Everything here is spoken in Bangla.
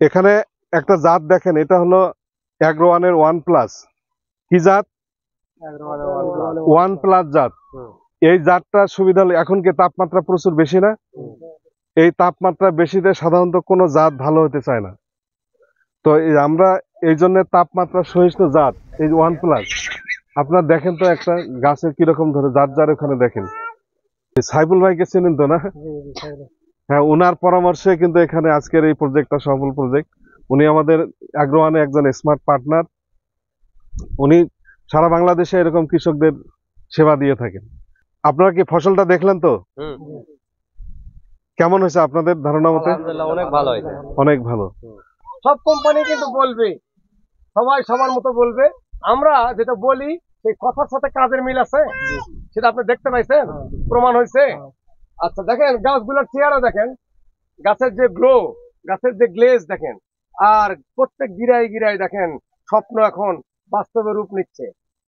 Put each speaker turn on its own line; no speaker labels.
এখানে একটা জাত দেখেন, এটা হলো অ্যাগ্রোওয়ানের 1+। কি জাত? 1+ জাত। এই জাতটার সুবিধা হলো, এখন কি তাপমাত্রা প্রচুর বেশি না? এই তাপমাত্রা বেশিতে সাধারণত কোনো জাত ভালো হতে চায় না। তো আমরা এই জন্য তাপমাত্রা সহিষ্ণু জাত এই 1+। আপনার দেখেন তো একটা গাছের কিরকম ধরে, যার ওখানে দেখেন। সাইফুল ভাইকে চেনেন তো না? হ্যাঁ, ওনার পরামর্শে কিন্তু এখানে আজকের এই প্রজেক্টটা সফল প্রজেক্ট। উনি আমাদের অ্যাগ্রোওয়ানে একজন স্মার্ট পার্টনার। উনি সারা বাংলাদেশে এরকম কৃষকদের সেবা দিয়ে থাকেন। আপনারা কি ফসলটা দেখলেন তো? কেমন হয়েছে আপনাদের ধারণা মতে?
অনেক ভালো হয়েছে,
অনেক ভালো।
সব কোম্পানি কিন্তু বলবে, সবাই সবার মতো বলবে। আমরা যেটা বলি সেই কথার সাথে কাজের মিল আছে, সেটা আপনি দেখতে পাইছেন, প্রমাণ হয়েছে। আচ্ছা দেখেন গাছগুলোর চেহারা দেখেন, গাছের যে গ্লো, গাছের যে গ্লেজ দেখেন, আর প্রত্যেক গিরায় গিরায় দেখেন স্বপ্ন এখন বাস্তবে রূপ নিচ্ছে।